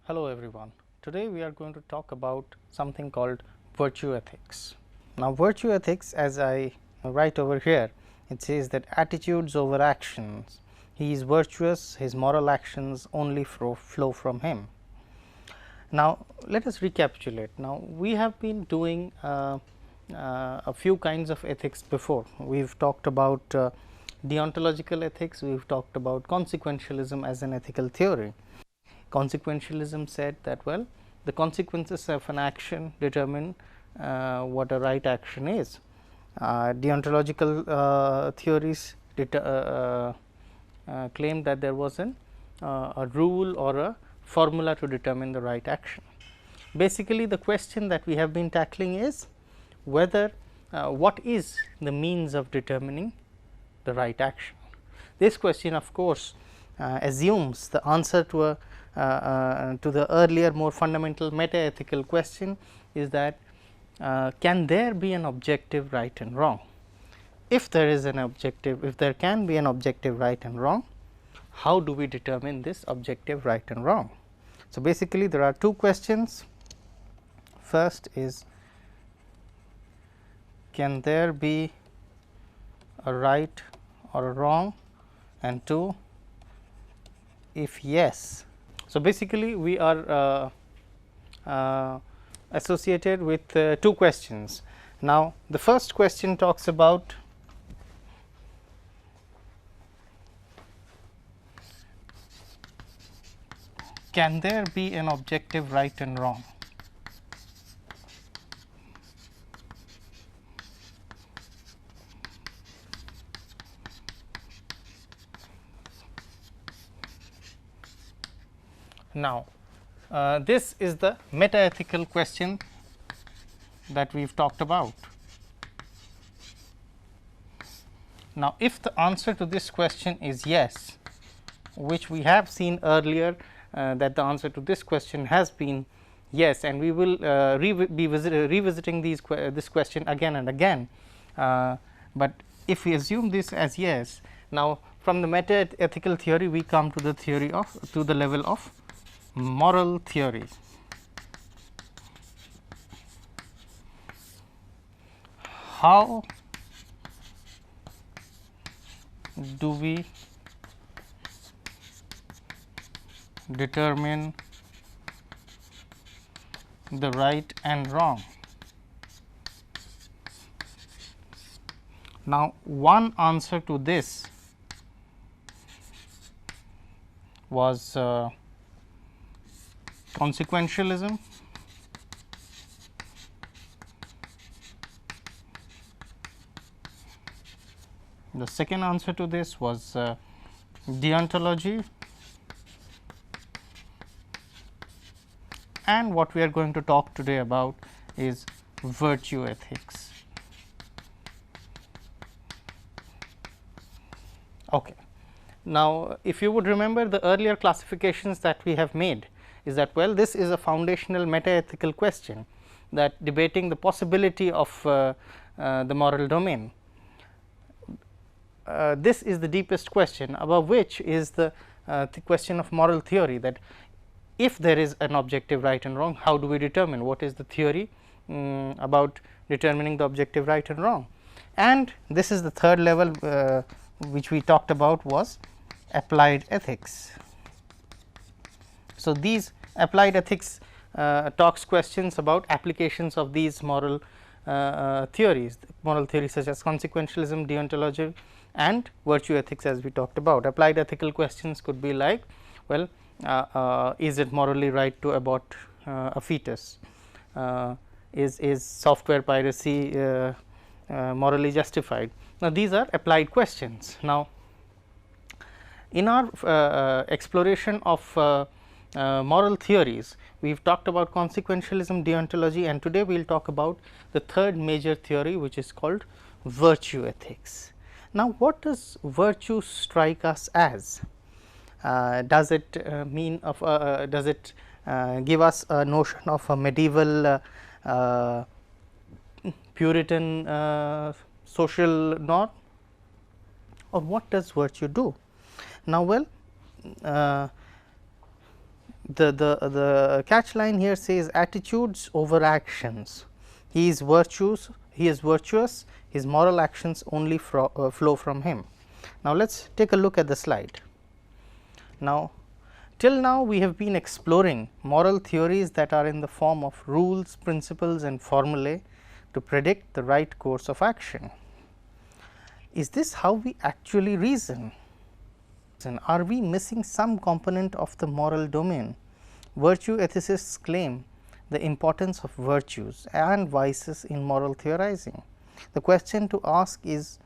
Hello everyone. Today we are going to talk about something called virtue ethics. Now virtue ethics, as I write over here, it says that attitudes over actions. He is virtuous, his moral actions only flow from him. Now let us recapitulate. Now we have been doing a few kinds of ethics before. We have talked about deontological ethics, we have talked about consequentialism as an ethical theory. Consequentialism said that, well, the consequences of an action determine what a right action is. Deontological theories claim that there was a rule or a formula to determine the right action. Basically, the question that we have been tackling is whether what is the means of determining the right action. This question, of course, assumes the answer to the earlier more fundamental meta-ethical question is that can there be an objective right and wrong? If there is an objective, if there can be an objective right and wrong, how do we determine this objective right and wrong? So, basically there are two questions. First is, can there be a right or a wrong, and two, if yes. So, basically we are associated with two questions. Now, the first question talks about can there be an objective right and wrong? Now, this is the meta-ethical question that we have talked about. Now, if the answer to this question is yes, which we have seen earlier that the answer to this question has been yes, and we will be revisiting this question again and again. But if we assume this as yes, now from the meta-ethical theory we come to the theory of the level of moral theory. How do we determine the right and wrong? Now, one answer to this was consequentialism. The second answer to this was deontology, and what we are going to talk today about is virtue ethics. Okay. Now, if you would remember the earlier classifications that we have made is that, well, this is a foundational meta-ethical question that debating the possibility of the moral domain. This is the deepest question, above which is the question of moral theory, that if there is an objective right and wrong, how do we determine, what is the theory about determining the objective right and wrong. And this is the third level which we talked about, was applied ethics. So, these applied ethics talks questions about applications of these moral theories such as consequentialism, deontology and virtue ethics, as we talked about. Applied ethical questions could be like, well, is it morally right to abort a fetus? Is software piracy morally justified? Now, these are applied questions. Now, in our exploration of moral theories, we have talked about consequentialism, deontology, and today we will talk about the third major theory, which is called virtue ethics. Now, what does virtue strike us as? Does it mean of does it give us a notion of a medieval Puritan social norm, or what does virtue do? Now, well, the catch line here says attitudes over actions. He is virtuous, his moral actions only flow from him. Now, let us take a look at the slide. Now, till now we have been exploring moral theories that are in the form of rules, principles and formulae to predict the right course of action. Is this how we actually reason? Are we missing some component of the moral domain? Virtue ethicists claim the importance of virtues and vices in moral theorizing. The question to ask is,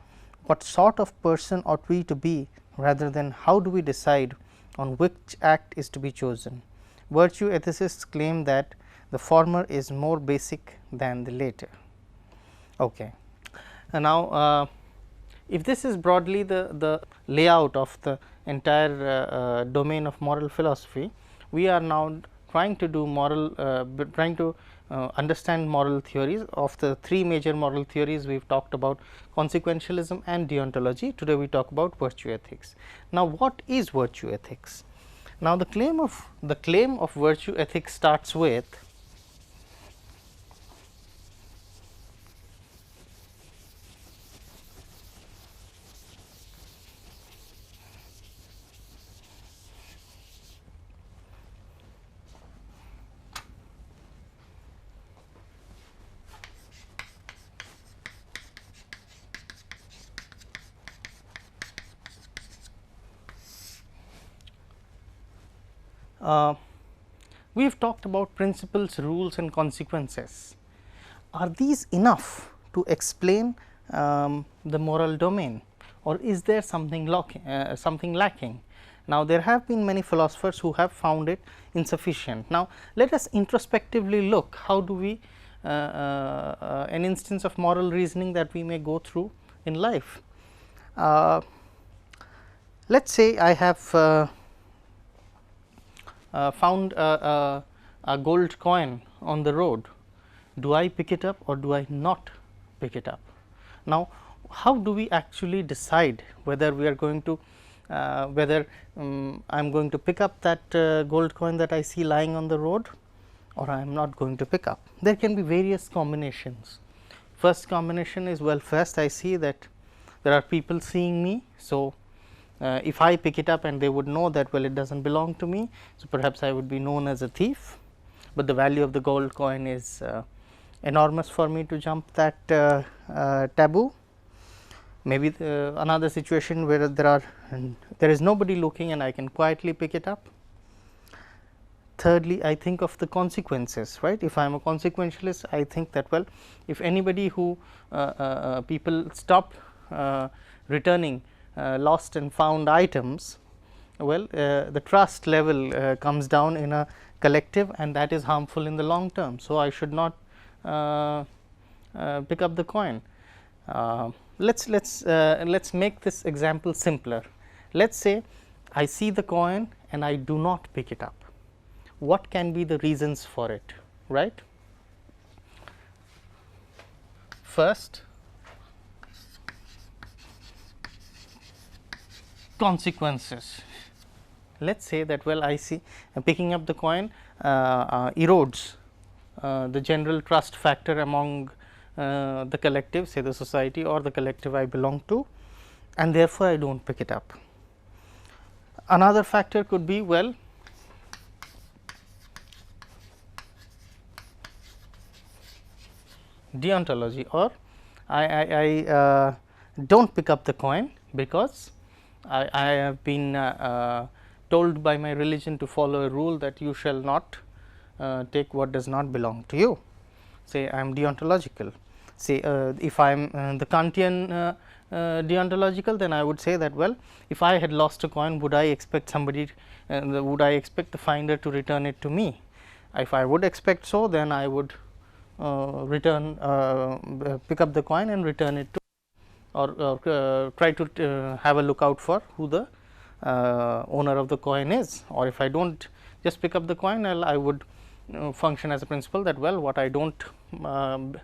what sort of person ought we to be, rather than how do we decide on which act is to be chosen? Virtue ethicists claim that the former is more basic than the later. Okay. And now, if this is broadly the layout of the entire domain of moral philosophy, we are now trying to do understand moral theories. Of the three major moral theories, we have talked about consequentialism and deontology. Today, we talk about virtue ethics. Now, what is virtue ethics? Now, the claim of virtue ethics starts with we have talked about principles, rules and consequences. Are these enough to explain the moral domain, or is there something lacking? Now, there have been many philosophers who have found it insufficient. Now, let us introspectively look how do we an instance of moral reasoning that we may go through in life. Let us say I have found a gold coin on the road. Do I pick it up or do I not pick it up? Now, how do we actually decide whether we are going to I am going to pick up that gold coin that I see lying on the road, or I am not going to pick up? There can be various combinations. First combination is, well, first I see that there are people seeing me. So, if I pick it up and they would know that, well, it does not belong to me. So, perhaps I would be known as a thief, but the value of the gold coin is enormous for me to jump that taboo. Maybe another situation where there is nobody looking and I can quietly pick it up. Thirdly, I think of the consequences, right. If I am a consequentialist, I think that, well, if anybody who people stop returning lost and found items, well, the trust level comes down in a collective, and that is harmful in the long term. So, I should not pick up the coin. Let's make this example simpler. Let's say I see the coin and I do not pick it up. What can be the reasons for it, right? First, consequences. Let's say that, well, I see picking up the coin erodes the general trust factor among the collective, say the society or the collective I belong to, and therefore, I do not pick it up. Another factor could be, well, deontology, or I do not pick up the coin because I have been told by my religion to follow a rule that you shall not take what does not belong to you. Say I am deontological. Say if I am the Kantian deontological, then I would say that, well, if I had lost a coin, would I expect somebody would I expect the finder to return it to me? If I would expect so, then I would pick up the coin and return it to, or try to have a look out for who the owner of the coin is. Or if I do not just pick up the coin, I would function as a principle that, well, what I do not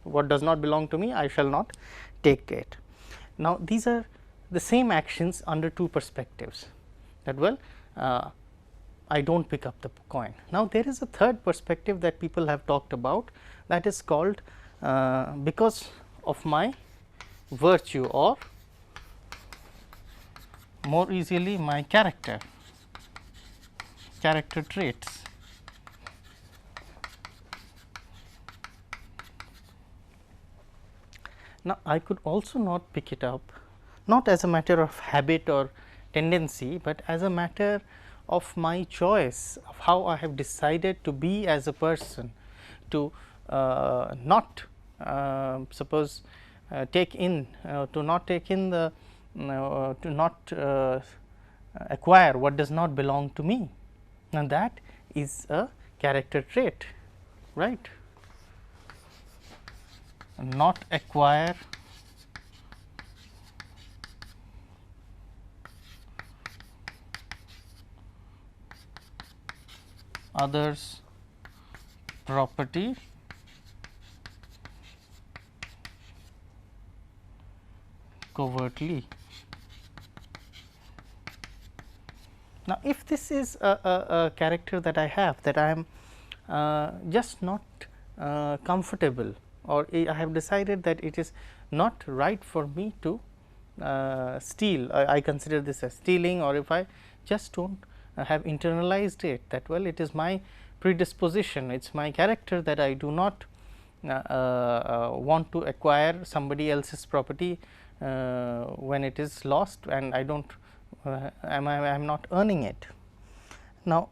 what does not belong to me, I shall not take it. Now, these are the same actions under two perspectives, that, well, I do not pick up the coin. Now, there is a third perspective that people have talked about, that is called because of my virtue, or more easily my character traits. Now, I could also not pick it up, not as a matter of habit or tendency, but as a matter of my choice, of how I have decided to be as a person, to not suppose take in to not take in the to not acquire what does not belong to me. Now, that is a character trait, right. Not acquire others' property covertly. Now, if this is a character that I have, that I am just not comfortable, or I have decided that it is not right for me to steal, I consider this as stealing, or if I just do not have internalized it, that well, it is my predisposition, it is my character that I do not want to acquire somebody else's property when it is lost, and I do not I am not earning it. Now,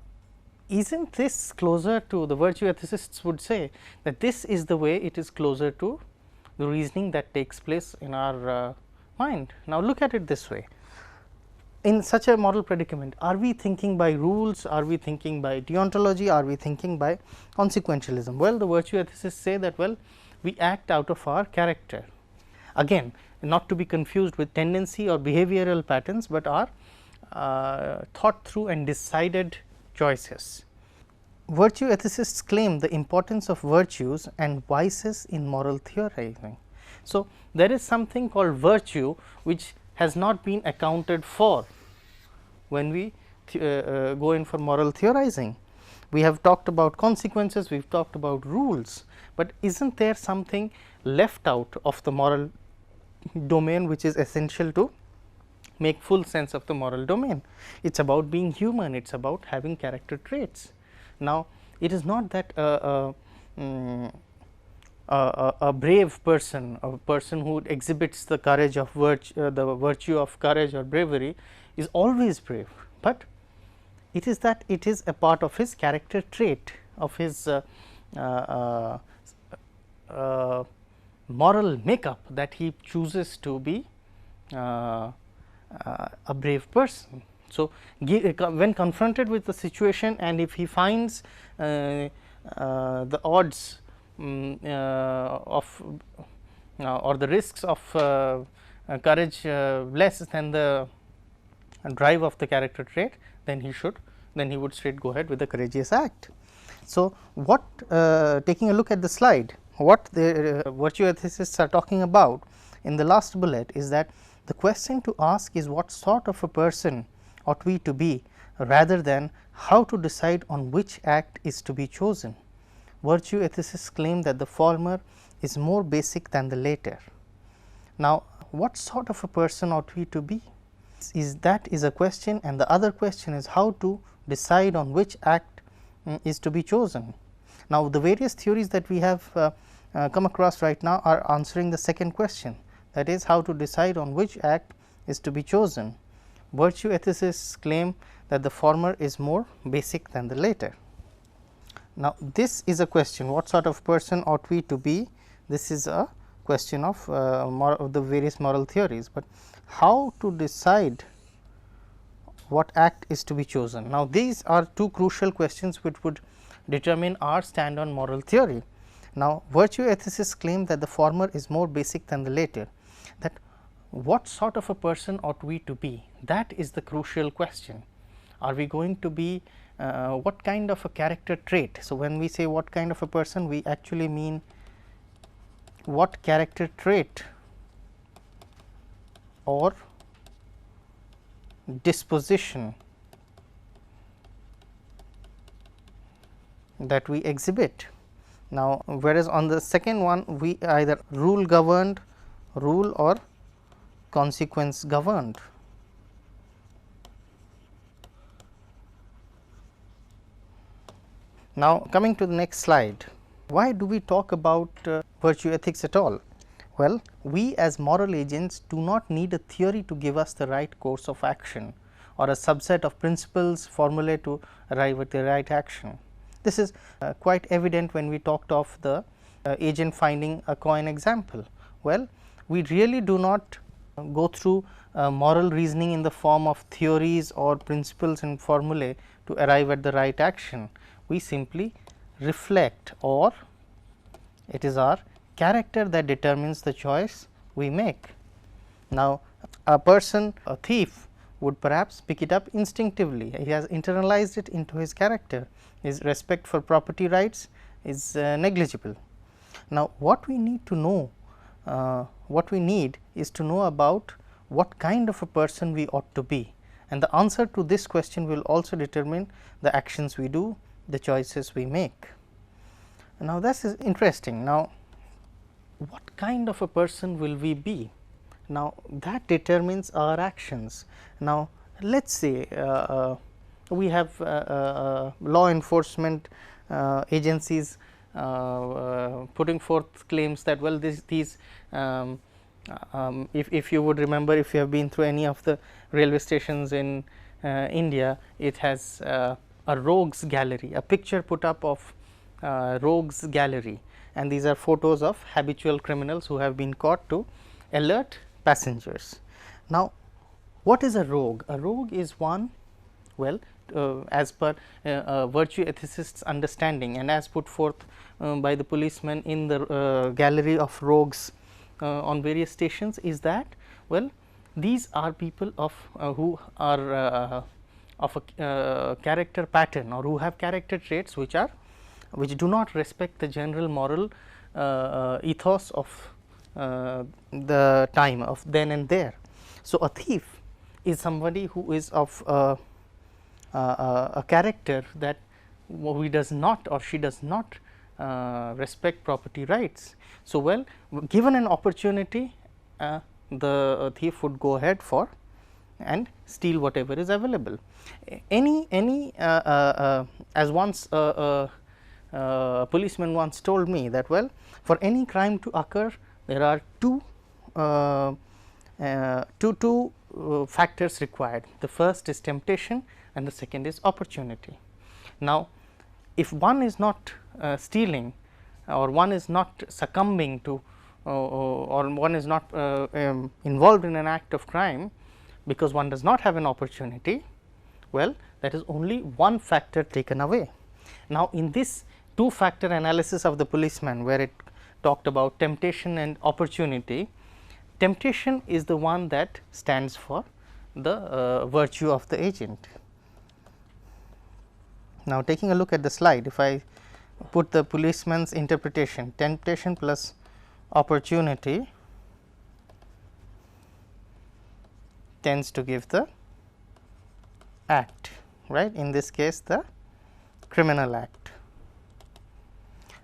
isn't this closer to, the virtue ethicists would say that this is the way it is closer to the reasoning that takes place in our mind. Now, look at it this way. In such a moral predicament, are we thinking by rules, are we thinking by deontology, are we thinking by consequentialism? Well, the virtue ethicists say that well, we act out of our character. Again, not to be confused with tendency or behavioral patterns, but are thought through and decided choices. Virtue ethicists claim the importance of virtues and vices in moral theorizing. So, there is something called virtue which has not been accounted for when we go in for moral theorizing. We have talked about consequences, we have talked about rules, but is not there something left out of the moral domain which is essential to make full sense of the moral domain? It is about being human, it is about having character traits. Now, it is not that a brave person, a person who exhibits the courage of the virtue of courage or bravery is always brave, but it is that it is a part of his character trait, of his moral makeup, that he chooses to be a brave person. So, when confronted with the situation, and if he finds the odds of or the risks of courage less than the drive of the character trait, then he would straight go ahead with the courageous act. So, what taking a look at the slide, what the virtue ethicists are talking about in the last bullet is that the question to ask is what sort of a person ought we to be, rather than how to decide on which act is to be chosen. Virtue ethicists claim that the former is more basic than the later. Now, what sort of a person ought we to be? That is a question, and the other question is how to decide on which act is to be chosen. Now, the various theories that we have come across right now are answering the second question, that is how to decide on which act is to be chosen. Virtue ethicists claim that the former is more basic than the later. Now, this is a question, what sort of person ought we to be? This is a question of the various moral theories, but how to decide what act is to be chosen? Now, these are two crucial questions which would determine our stand on moral theory. Now, virtue ethicists claim that the former is more basic than the later, that what sort of a person ought we to be? That is the crucial question. Are we going to be what kind of a character trait? So, when we say what kind of a person, we actually mean what character trait or disposition that we exhibit. Now, whereas on the second one we either rule governed, rule or consequence governed. Now, coming to the next slide, why do we talk about virtue ethics at all? Well, we as moral agents do not need a theory to give us the right course of action or a subset of principles formulae to arrive at the right action. This is quite evident when we talked of the agent finding a coin example. Well, we really do not go through moral reasoning in the form of theories or principles and formulae to arrive at the right action. We simply reflect, or it is our character that determines the choice we make. Now, a person, a thief, would perhaps pick it up instinctively. He has internalized it into his character. His respect for property rights is negligible. Now, what we need to know, is to know about what kind of a person we ought to be, and the answer to this question will also determine the actions we do, the choices we make. Now, this is interesting. Now, what kind of a person will we be? Now, that determines our actions. Now, let us say we have law enforcement agencies putting forth claims that, well, these if you would remember, if you have been through any of the railway stations in India, it has a rogues gallery, a picture put up of rogues gallery, and these are photos of habitual criminals who have been caught to alert passengers. Now, what is a rogue? A rogue is one, well, as per virtue ethicists understanding and as put forth by the policemen in the gallery of rogues on various stations, is that, well, these are people of who are of a character pattern, or who have character traits which do not respect the general moral ethos of the time of then and there. So, a thief is somebody who is of a character that he does not, or she does not respect property rights. So, well, given an opportunity, the thief would go ahead for and steal whatever is available. As once a policeman once told me that, well, for any crime to occur, there are two factors required. The first is temptation and the second is opportunity. Now, if one is not stealing, or one is not succumbing to or one is not involved in an act of crime because one does not have an opportunity, well, that is only one factor taken away. Now, in this two factor analysis of the policeman, where it talked about temptation and opportunity, temptation is the one that stands for the virtue of the agent. Now, taking a look at the slide, if I put the policeman's interpretation, temptation plus opportunity tends to give the act, right, in this case the criminal act.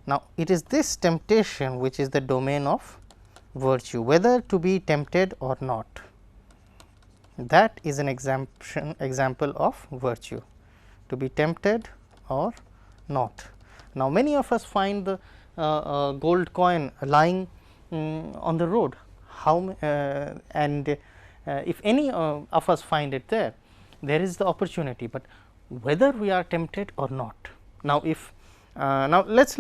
Now, it is this temptation which is the domain of virtue, whether to be tempted or not, that is an example of virtue, to be tempted or not. Now, many of us find the gold coin lying on the road, if any of us find it there is the opportunity, but whether we are tempted or not. Now, if now let's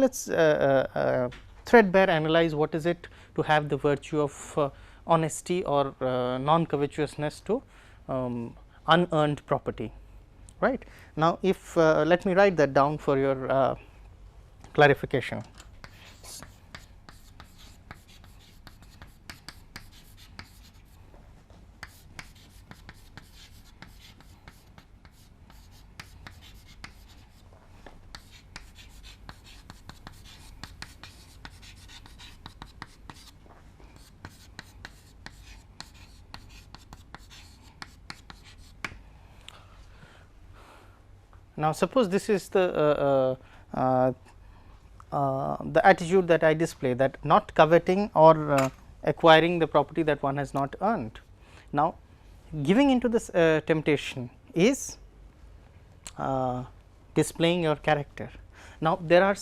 threadbare analyze what is it to have the virtue of honesty or non covetousness to unearned property, right. Now, if let me write that down for your clarification. Now, suppose this is the the attitude that I display, that not coveting or acquiring the property that one has not earned. Now, giving into this temptation is displaying your character. Now, there are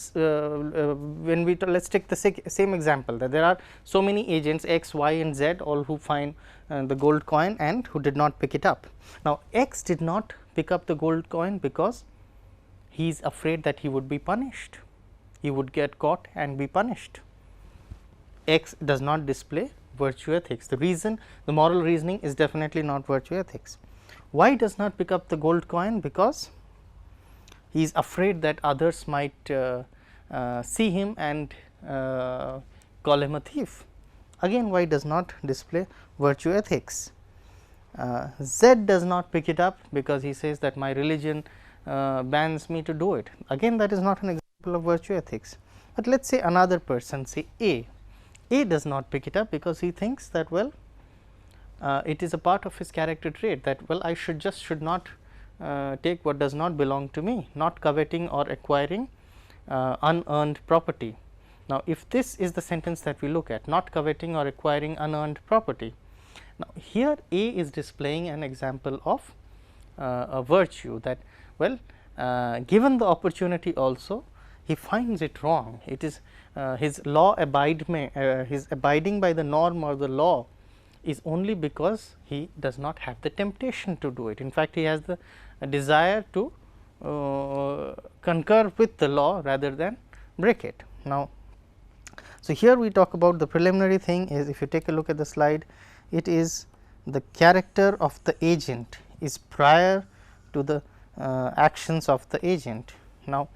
when we let us take the same example, that there are so many agents x, y and z, all who find the gold coin and who did not pick it up. Now, x did not pick up the gold coin because he is afraid that he would be punished, he would get caught and be punished. X does not display virtue ethics. The reason, the moral reasoning is definitely not virtue ethics. Y does not pick up the gold coin because he is afraid that others might see him and call him a thief. Again, Y does not display virtue ethics. Z does not pick it up because he says that my religion bans me to do it. Again, that is not an example of virtue ethics. But let us say another person, say A. A does not pick it up because he thinks that, well, it is a part of his character trait that, well, I should not take what does not belong to me, not coveting or acquiring unearned property. Now, if this is the sentence that we look at, not coveting or acquiring unearned property. Now, here A is displaying an example of a virtue that, well, given the opportunity also, he finds it wrong. It is his his abiding by the norm or the law is only because he does not have the temptation to do it. In fact, he has the desire to concur with the law rather than break it. Now, so here we talk about the preliminary thing is, if you take a look at the slide, it is the character of the agent is prior to the actions of the agent. Now,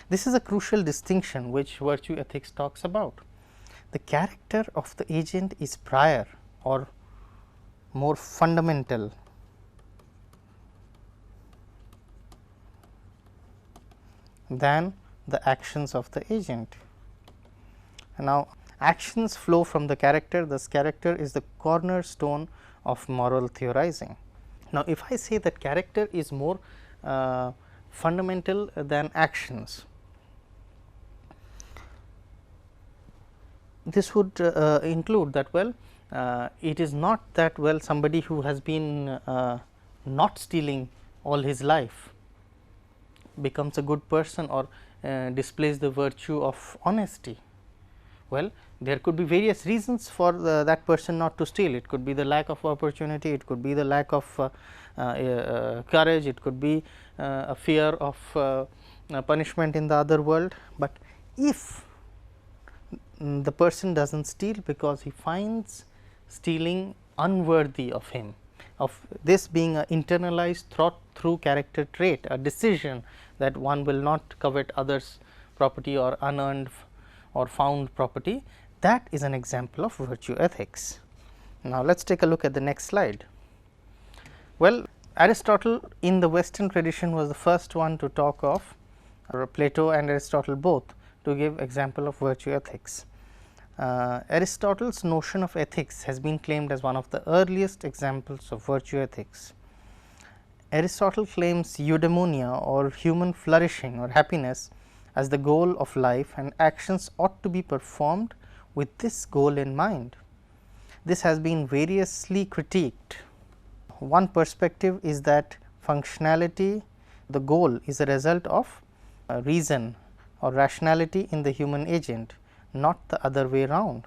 this is a crucial distinction which virtue ethics talks about. The character of the agent is prior or more fundamental than the actions of the agent. Now, actions flow from the character, thus character is the cornerstone of moral theorizing. Now, if I say that character is more fundamental than actions, this would include that, well, it is not that, well, somebody who has been not stealing all his life becomes a good person or displays the virtue of honesty. Well, there could be various reasons for that person not to steal. It could be the lack of opportunity, it could be the lack of courage, it could be a fear of punishment in the other world. But if the person does not steal because he finds stealing unworthy of him, of this being an internalized thought through character trait, a decision that one will not covet others' property or unearned or found property, that is an example of virtue ethics. Now, let us take a look at the next slide. Well, Aristotle in the Western tradition was the first one to talk of, or Plato and Aristotle both, to give example of virtue ethics. Aristotle's notion of ethics has been claimed as one of the earliest examples of virtue ethics. Aristotle claims eudaimonia or human flourishing or happiness as the goal of life, and actions ought to be performed with this goal in mind. This has been variously critiqued. One perspective is that functionality, the goal, is a result of reason or rationality in the human agent, not the other way round.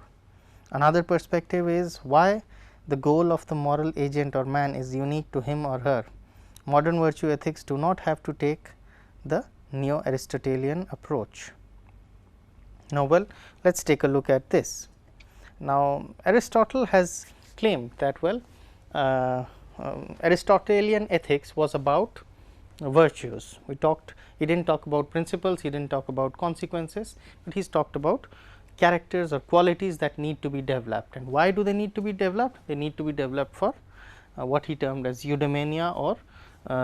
Another perspective is why the goal of the moral agent or man is unique to him or her. Modern virtue ethics do not have to take the neo-Aristotelian approach. Now, well, let us take a look at this. Now, Aristotle has claimed that, well, Aristotelian ethics was about virtues. He did not talk about principles, he did not talk about consequences, but he has talked about characters or qualities that need to be developed. And why do they need to be developed? They need to be developed for what he termed as eudaimonia or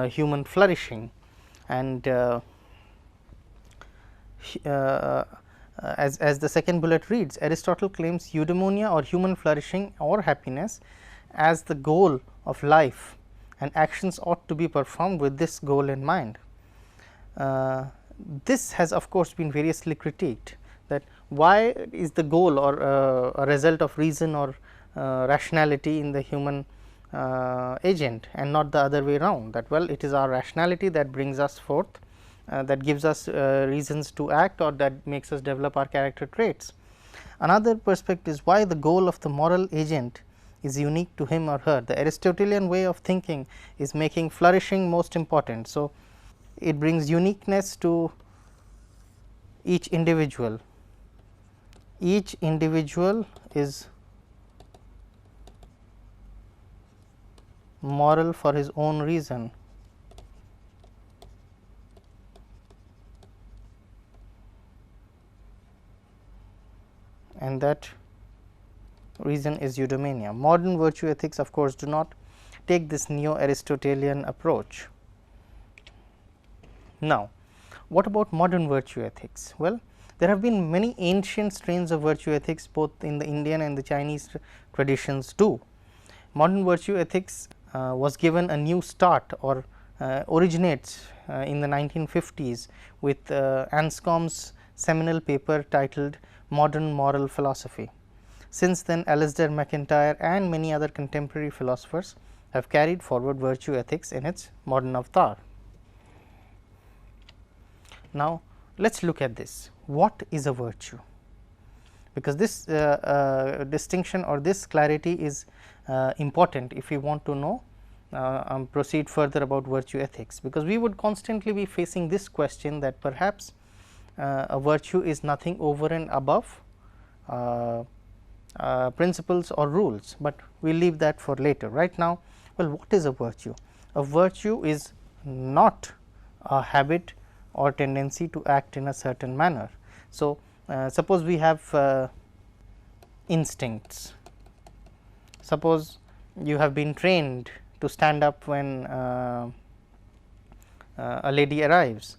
human flourishing. And as the second bullet reads, Aristotle claims eudaimonia or human flourishing or happiness as the goal of life, and actions ought to be performed with this goal in mind. This has of course been variously critiqued, that why is the goal or a result of reason or rationality in the human agent and not the other way around, that well, it is our rationality that brings us forth, that gives us reasons to act, or that makes us develop our character traits. Another perspective is why the goal of the moral agent is unique to him or her. The Aristotelian way of thinking is making flourishing most important. So, it brings uniqueness to each individual. Each individual is moral for his own reason. And that reason is eudaimonia. Modern virtue ethics of course do not take this neo-Aristotelian approach. Now, what about modern virtue ethics? Well, there have been many ancient strains of virtue ethics both in the Indian and the Chinese traditions too. Modern virtue ethics was given a new start, or originates in the 1950s with Anscombe's seminal paper titled Modern Moral Philosophy. Since then, Alasdair MacIntyre and many other contemporary philosophers have carried forward virtue ethics in its modern avatar. Now, let us look at this. What is a virtue? Because this distinction or this clarity is important if we want to know proceed further about virtue ethics, because we would constantly be facing this question that perhaps a virtue is nothing over and above principles or rules, but we will leave that for later. Right now, well, what is a virtue? A virtue is not a habit or tendency to act in a certain manner. So, suppose we have instincts. Suppose you have been trained to stand up when a lady arrives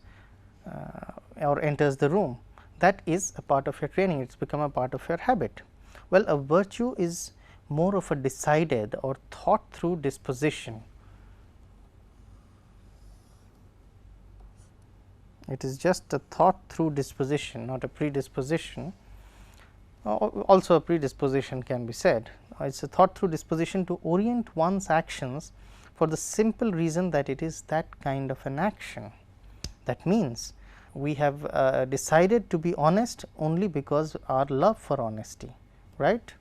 or enters the room. That is a part of your training, it has become a part of your habit. Well, a virtue is more of a decided or thought through disposition. It is just a thought through disposition, not a predisposition. Also a predisposition can be said. It is a thought through disposition to orient one's actions for the simple reason that it is that kind of an action. That means, we have decided to be honest only because our love for honesty, right.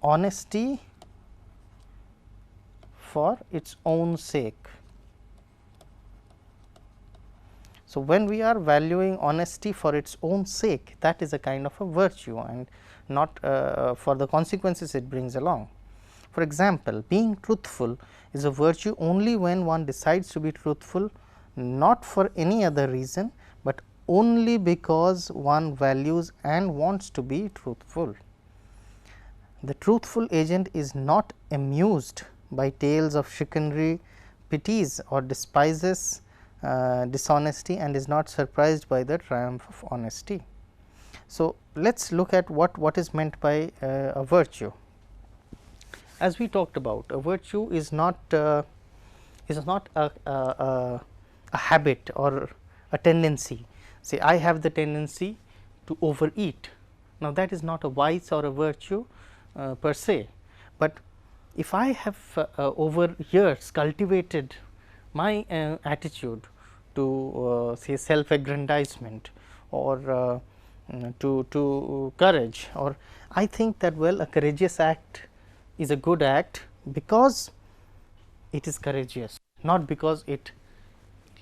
Honesty for its own sake. So, when we are valuing honesty for its own sake, that is a kind of a virtue and not for the consequences it brings along. For example, being truthful is a virtue only when one decides to be truthful, not for any other reason, but only because one values and wants to be truthful. The truthful agent is not amused by tales of chicanery, pities or despises dishonesty, and is not surprised by the triumph of honesty. So, let us look at what is meant by a virtue. As we talked about, a virtue is not a habit or a tendency. Say, I have the tendency to overeat. Now, that is not a vice or a virtue per se, but if I have over years cultivated my attitude to say self aggrandizement or to courage, or I think that well, a courageous act is a good act because it is courageous, not because it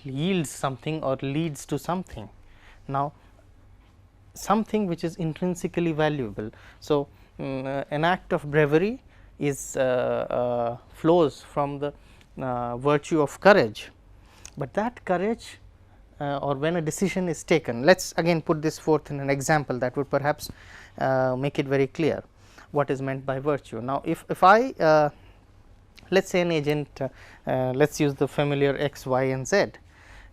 yields something or leads to something. Now, something which is intrinsically valuable. So, an act of bravery is flows from the virtue of courage, but that courage or when a decision is taken, let us again put this forth in an example that would perhaps make it very clear what is meant by virtue. Now, if I let us say an agent, let us use the familiar x, y and z.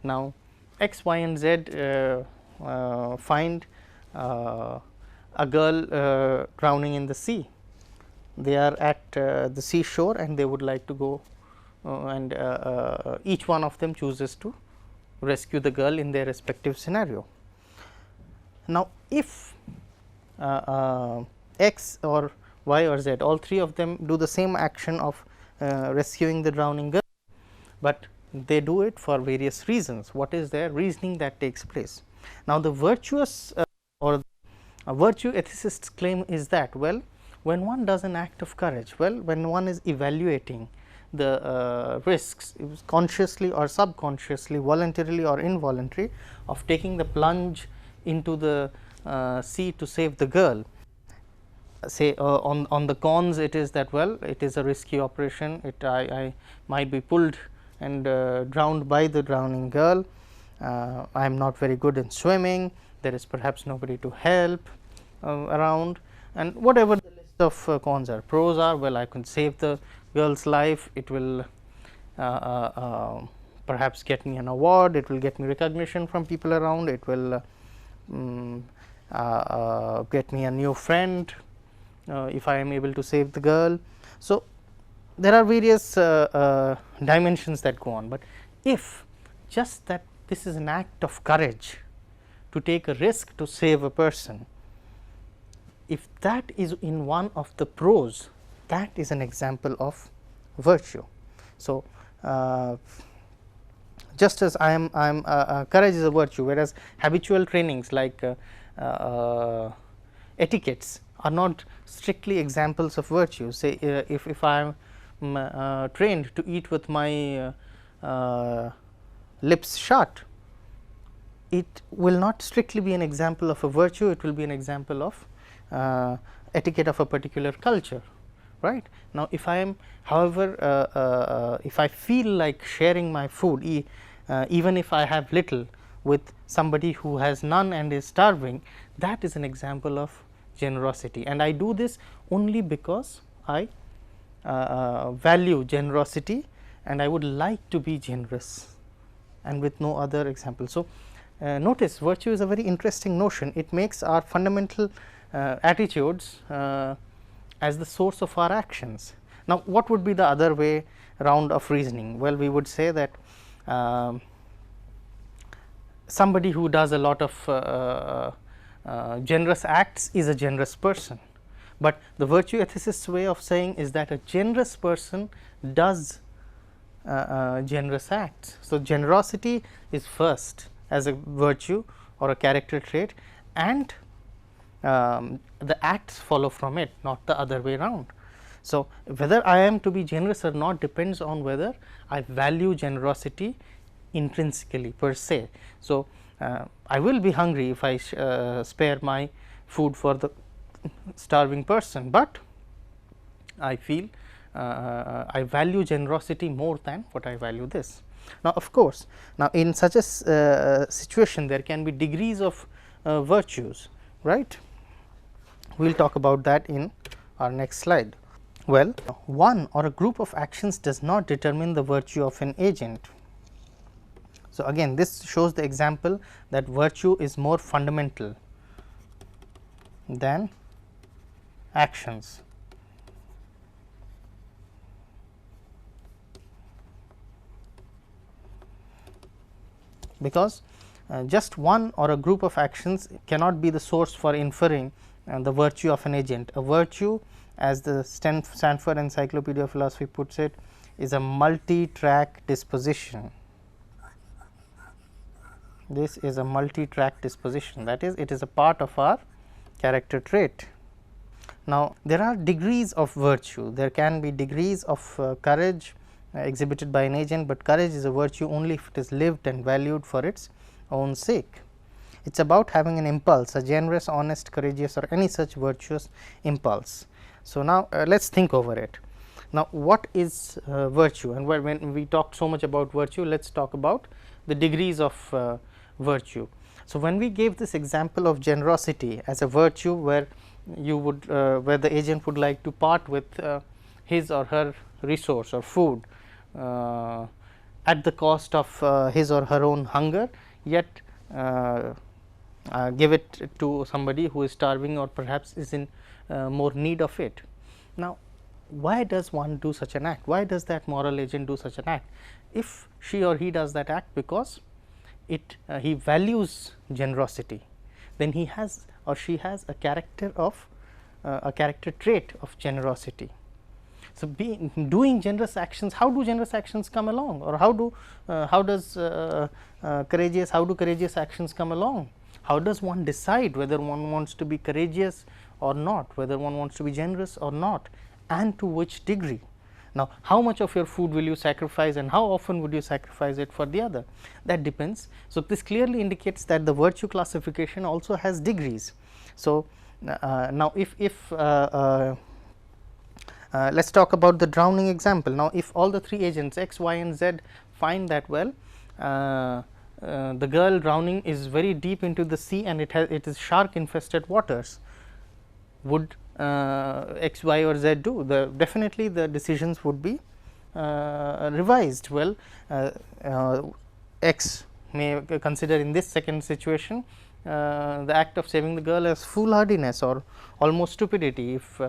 Now, x, y and z find a girl drowning in the sea. They are at the seashore and they would like to go and each one of them chooses to rescue the girl in their respective scenario. Now, if X or Y or Z, all three of them do the same action of rescuing the drowning girl, but they do it for various reasons. What is their reasoning that takes place? Now, the virtuous or virtue ethicists claim is that, well, when one does an act of courage, well, when one is evaluating the risks consciously or subconsciously, voluntarily or involuntary, of taking the plunge into the sea to save the girl, say on the cons, it is that, well, it is a risky operation, I might be pulled and drowned by the drowning girl, I am not very good in swimming, there is perhaps nobody to help around, and whatever the list of cons are. Pros are, well, I can save the girl's life, it will perhaps get me an award, it will get me recognition from people around, it will get me a new friend if I am able to save the girl. So, there are various dimensions that go on, but if just that this is an act of courage to take a risk to save a person, if that is in one of the pros, that is an example of virtue. So, just as I am courage is a virtue, whereas habitual trainings like etiquettes are not strictly examples of virtue. Say if I am trained to eat with my lips shut, it will not strictly be an example of a virtue, it will be an example of etiquette of a particular culture, right. Now, if I am, however, if I feel like sharing my food, even if I have little, with somebody who has none and is starving, that is an example of generosity, and I do this only because I value generosity and I would like to be generous, and with no other example. So, notice virtue is a very interesting notion. It makes our fundamental attitudes as the source of our actions. Now, what would be the other way round of reasoning? Well, we would say that somebody who does a lot of generous acts is a generous person, but the virtue ethicist's way of saying is that a generous person does generous acts. So, generosity is first as a virtue or a character trait, and the acts follow from it, not the other way around. So, whether I am to be generous or not depends on whether I value generosity intrinsically per se. So, I will be hungry if I spare my food for the starving person, but I feel I value generosity more than what I value this. Now, of course, now in such a situation there can be degrees of virtues, right. We will talk about that in our next slide. Well, one or a group of actions does not determine the virtue of an agent. So, again this shows the example that virtue is more fundamental than actions. Because just one or a group of actions cannot be the source for inferring the virtue of an agent. A virtue, as the Stanford Encyclopedia of Philosophy puts it, is a multi-track disposition. This is a multi-track disposition, that is, it is a part of our character trait. Now, there are degrees of virtue, there can be degrees of courage exhibited by an agent, but courage is a virtue only if it is lived and valued for its own sake. It is about having an impulse, a generous, honest, courageous or any such virtuous impulse. So, now let us think over it. Now, what is virtue, and when we talked so much about virtue, let us talk about the degrees of virtue. So, when we gave this example of generosity as a virtue where you would where the agent would like to part with his or her resource or food at the cost of his or her own hunger, yet give it to somebody who is starving or perhaps is in more need of it. Now, why does one do such an act? Why does that moral agent do such an act? If she or he does that act because he values generosity, then he has or she has a character of a character trait of generosity. So, doing generous actions, how do generous actions come along, or how do courageous actions come along? How does one decide whether one wants to be courageous or not, whether one wants to be generous or not, and to which degree? Now, how much of your food will you sacrifice and how often would you sacrifice it for the other? That depends. So, this clearly indicates that the virtue classification also has degrees. So, now if let us talk about the drowning example. Now, if all the 3 agents x, y and z find that well the girl drowning is very deep into the sea and it is shark infested waters, would x, y or z do? Definitely the decisions would be revised. Well, x may consider in this second situation the act of saving the girl as foolhardiness or almost stupidity, if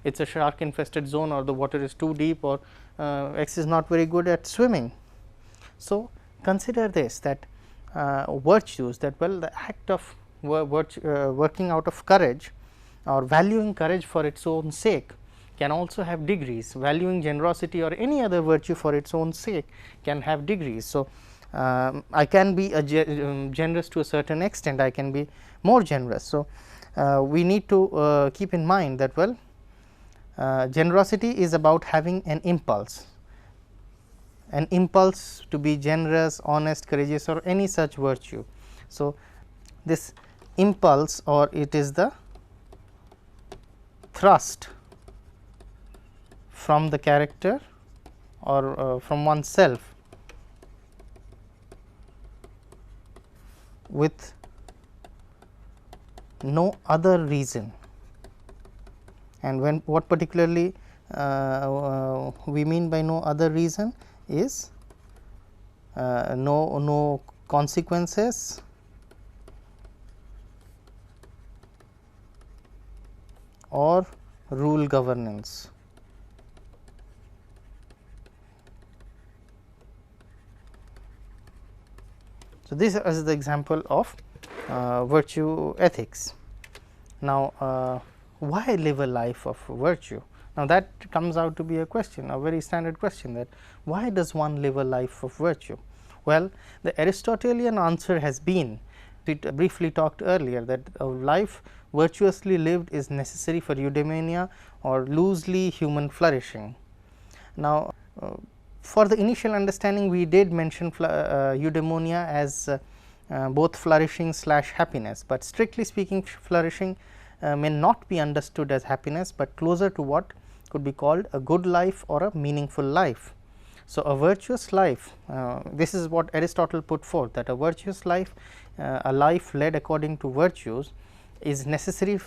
it is a shark infested zone or the water is too deep, or x is not very good at swimming. So, consider this, that virtues, that well the act of working out of courage or valuing courage for its own sake can also have degrees. Valuing generosity or any other virtue for its own sake can have degrees. So, I can be generous to a certain extent, I can be more generous. So, we need to keep in mind that well generosity is about having an impulse to be generous, honest, courageous or any such virtue. So, this impulse, or it is the thrust from the character or from oneself with no other reason. And when what particularly we mean by no other reason is no consequences or rule governance. So, this is the example of virtue ethics. Now, why live a life of virtue? Now, that comes out to be a question, a very standard question, that why does one live a life of virtue? Well, the Aristotelian answer has been, we briefly talked earlier, that a life virtuously lived is necessary for eudaimonia or loosely human flourishing. Now, for the initial understanding we did mention eudaimonia as both flourishing / happiness, but strictly speaking flourishing may not be understood as happiness, but closer to what could be called a good life or a meaningful life. So, a virtuous life, this is what Aristotle put forth, that a virtuous life, a life led according to virtues, is necessary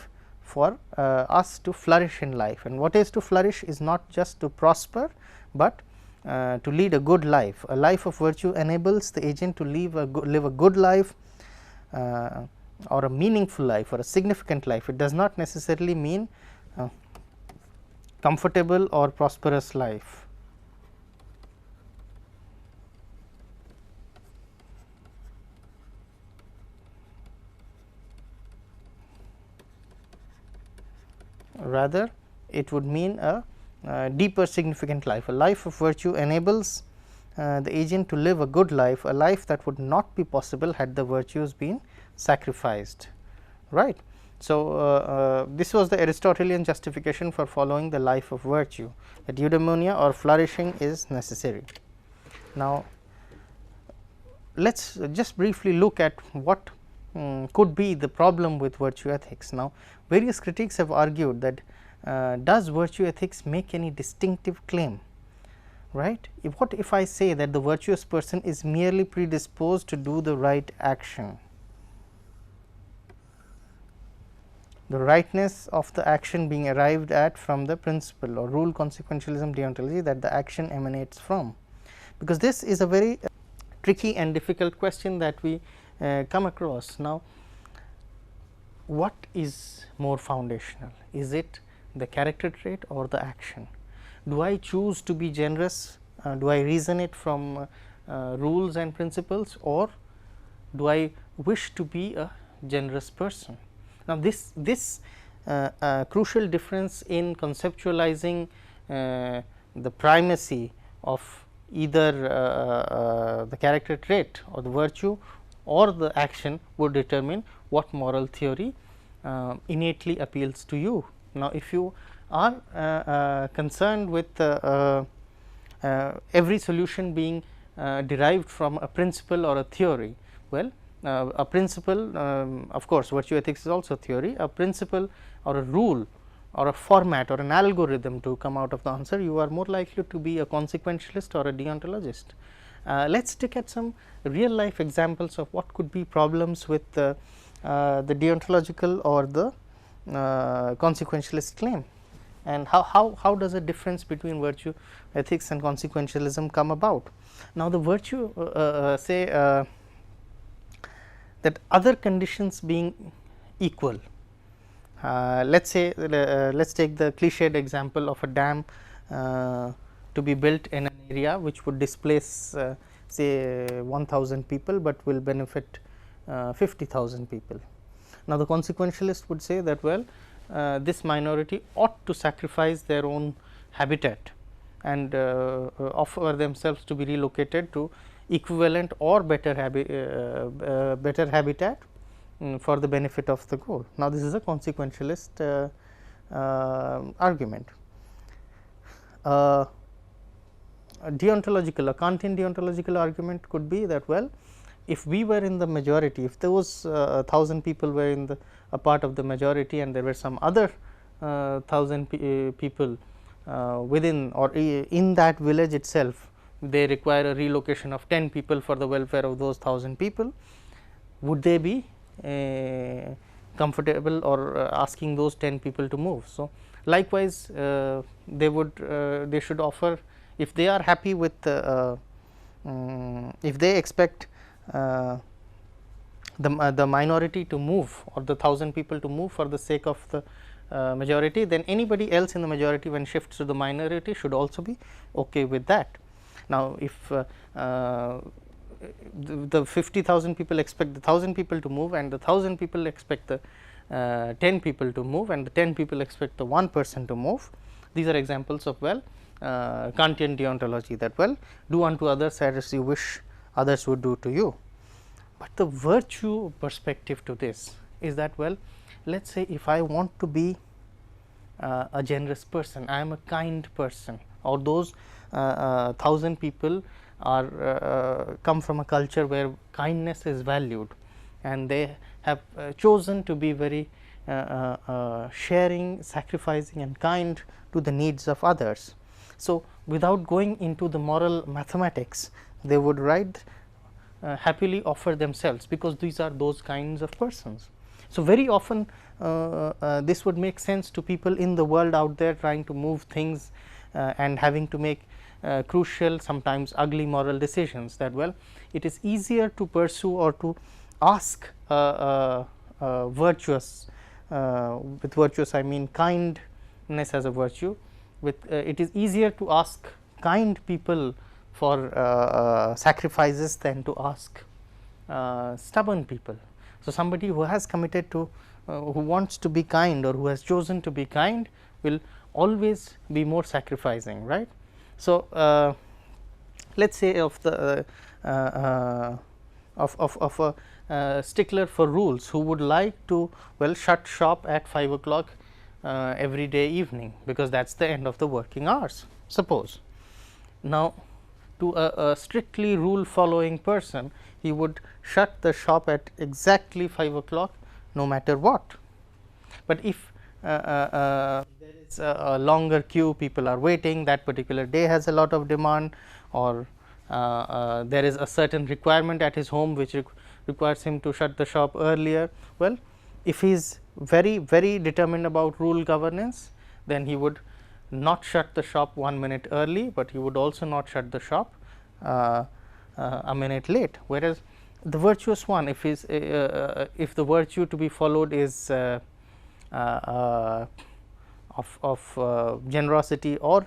for us to flourish in life. And what is to flourish is not just to prosper, but to lead a good life. A life of virtue enables the agent to live a good life or a meaningful life or a significant life. It does not necessarily mean comfortable or prosperous life. Rather, it would mean a deeper significant life. A life of virtue enables the agent to live a good life, a life that would not be possible had the virtues been sacrificed, right. So, this was the Aristotelian justification for following the life of virtue, that eudaimonia or flourishing is necessary. Now, let us just briefly look at what could be the problem with virtue ethics. Now, various critics have argued that does virtue ethics make any distinctive claim, right? What if I say that the virtuous person is merely predisposed to do the right action? The rightness of the action being arrived at from the principle or rule consequentialism deontology that the action emanates from, because this is a very tricky and difficult question that we come across. Now, what is more foundational? Is it the character trait or the action? Do I choose to be generous? Do I reason it from rules and principles, or do I wish to be a generous person? Now, this crucial difference in conceptualizing the primacy of either the character trait or the virtue or the action would determine what moral theory innately appeals to you. Now, if you are concerned with every solution being derived from a principle or a theory, well, a principle, of course, virtue ethics is also theory, a principle or a rule or a format or an algorithm to come out of the answer, you are more likely to be a consequentialist or a deontologist. Let us take at some real life examples of what could be problems with the deontological or the consequentialist claim, and how does a difference between virtue ethics and consequentialism come about. Now, the virtue say that other conditions being equal, let us say let us take the cliched example of a dam to be built in an area which would displace say 1000 people, but will benefit 50,000 people. Now, the consequentialist would say that well, this minority ought to sacrifice their own habitat and offer themselves to be relocated to equivalent or better habitat for the benefit of the goal. Now, this is a consequentialist argument. A Kantian deontological argument could be that well, if we were in the majority, if those 1000 people were in a part of the majority and there were some other 1000 people within or in that village itself, they require a relocation of 10 people for the welfare of those 1000 people, would they be comfortable or asking those 10 people to move? So, likewise they should offer, if they are happy with if they expect the minority to move or the 1000 people to move for the sake of the majority, then anybody else in the majority when shifts to the minority should also be okay with that. Now, if the 50,000 people expect the 1000 people to move and the 1000 people expect the 10 people to move and the 10 people expect the 1 person to move, these are examples of well Kantian deontology, that well, do unto others as you wish others would do to you. But the virtue perspective to this is that well, let us say if I want to be a generous person, I am a kind person, or those 1000 people are come from a culture where kindness is valued and they have chosen to be very sharing, sacrificing and kind to the needs of others. So, without going into the moral mathematics, they would happily offer themselves, because these are those kinds of persons. So, very often this would make sense to people in the world out there trying to move things and having to make crucial, sometimes ugly moral decisions, that well, it is easier to pursue or to ask virtuous, with virtuous I mean kindness as a virtue, with it is easier to ask kind people for sacrifices than to ask stubborn people. So, somebody who has committed to who wants to be kind or who has chosen to be kind will always be more sacrificing, right. So, let us say of the of a stickler for rules who would like to well shut shop at 5 o'clock every day evening, because that is the end of the working hours, suppose. Now, to a strictly rule following person, he would shut the shop at exactly 5 o'clock no matter what. But if there is a longer queue, people are waiting, that particular day has a lot of demand, or there is a certain requirement at his home which requires him to shut the shop earlier. Well, if he is very determined about rule governance, then he would not shut the shop 1 minute early, but he would also not shut the shop a minute late. Whereas, the virtuous one, if the virtue to be followed is of generosity or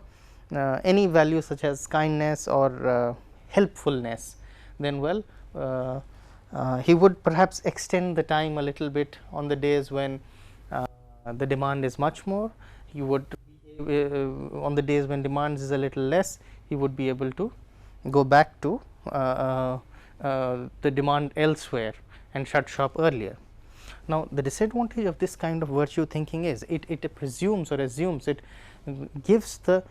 any value such as kindness or helpfulness, then well He would perhaps extend the time a little bit on the days when the demand is much more. He would on the days when demand is a little less, he would be able to go back to the demand elsewhere and shut shop earlier. Now, the disadvantage of this kind of virtue thinking is it presumes or assumes, it gives the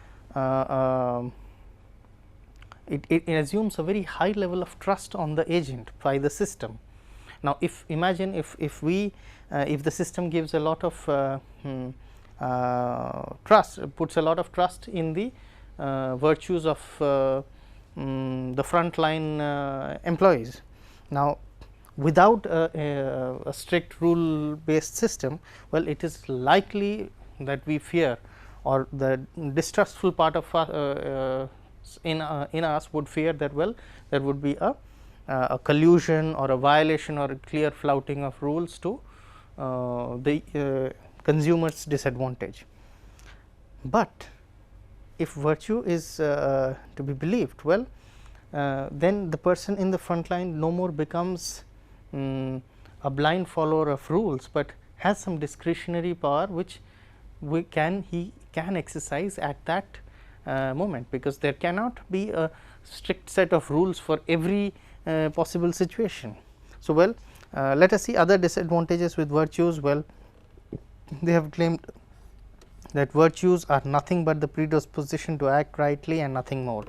it assumes a very high level of trust on the agent by the system. Now, if imagine if we if the system gives a lot of trust, puts a lot of trust in the virtues of the frontline employees. Now, without a strict rule based system, well, it is likely that we fear, or the distrustful part of in us would fear that, well, there would be a collusion or a violation or a clear flouting of rules to the consumer's disadvantage. But if virtue is to be believed, well, then the person in the front line no more becomes a blind follower of rules, but has some discretionary power which he can exercise at that moment, because there cannot be a strict set of rules for every possible situation. So, well, let us see other disadvantages with virtues. Well, they have claimed that virtues are nothing but the predisposition to act rightly and nothing more.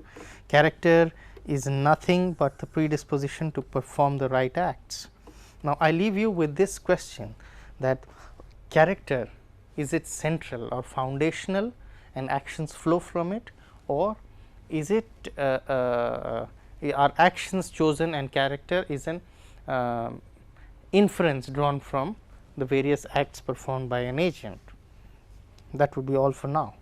Character is nothing but the predisposition to perform the right acts. Now, I leave you with this question, that character, is it central or foundational and actions flow from it, or is it are actions chosen and character is an inference drawn from the various acts performed by an agent? That would be all for now.